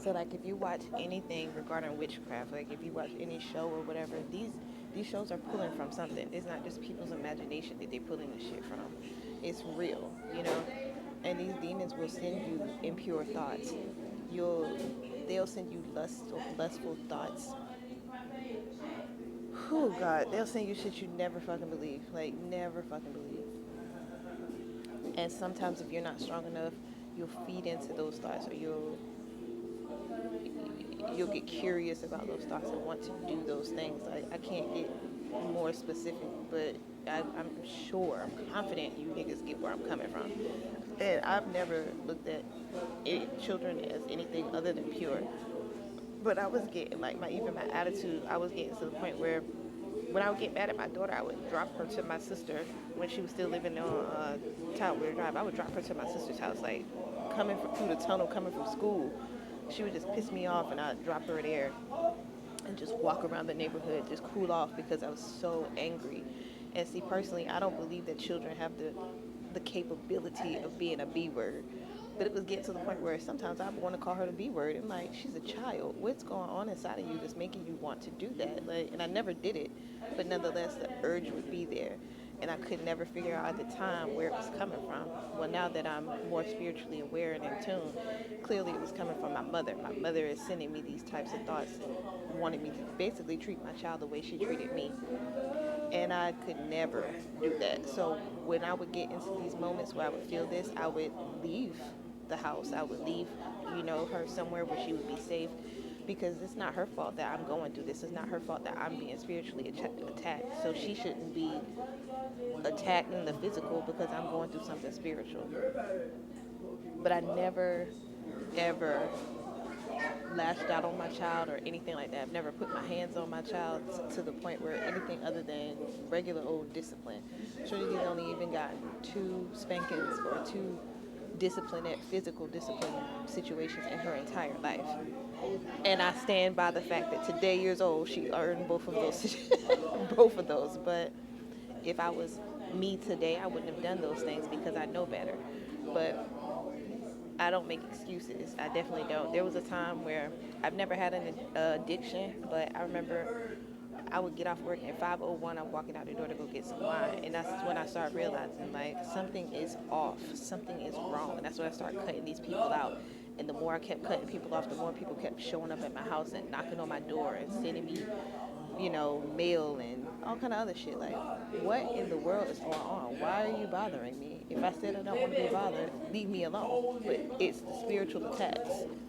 So like if you watch anything regarding witchcraft, like if you watch any show or whatever, these shows are pulling from something. It's not just people's imagination that they're pulling this shit from. It's real, you know. And these demons will send you impure thoughts. You'll they'll send you lustful thoughts. Oh God, they'll send you shit you never fucking believe, like never fucking believe. And sometimes if you're not strong enough, you'll feed into those thoughts, or you'll get curious about those thoughts and want to do those things. I can't get more specific, but I'm sure, I'm confident you niggas get where I'm coming from. And I've never looked at children as anything other than pure. But I was getting like my attitude. I was getting to the point where when I would get mad at my daughter, I would drop her to my sister when she was still living on Tower Drive. I would drop her to my sister's house, like coming from, through the tunnel, coming from school. She would just piss me off, and I'd drop her there and just walk around the neighborhood, just cool off because I was so angry. And see, personally, I don't believe that children have the capability of being a B word. But it was getting to the point where sometimes I want to call her the B word. And like, she's a child. What's going on inside of you that's making you want to do that? Like, and I never did it, but nonetheless, the urge would be there. And I could never figure out at the time where it was coming from. Well, now that I'm more spiritually aware and in tune, clearly it was coming from my mother. My mother is sending me these types of thoughts, wanting me to basically treat my child the way she treated me. And I could never do that. So when I would get into these moments where I would feel this, I would leave the house. I would leave, her somewhere where she would be safe, because it's not her fault that I'm going through this. It's not her fault that I'm being spiritually attacked. So she shouldn't be attacked in the physical because I'm going through something spiritual. But I never, ever lashed out on my child or anything like that. I've never put my hands on my child to the point where anything other than regular old discipline. Trinity's only even gotten two spankings or two physical discipline situations in her entire life. And I stand by the fact that today years old, she earned both of those, both of those. But if I was me today, I wouldn't have done those things because I know better. But I don't make excuses. I definitely don't. There was a time where I've never had an addiction, but I remember I would get off work at 5:01. I'm walking out the door to go get some wine, and that's when I started realizing like something is off, something is wrong, and that's when I started cutting these people out. And the more I kept cutting people off, the more people kept showing up at my house and knocking on my door and sending me, mail and all kind of other shit. Like, what in the world is going on? Why are you bothering me? If I said I don't want to be bothered, leave me alone. But it's the spiritual attacks.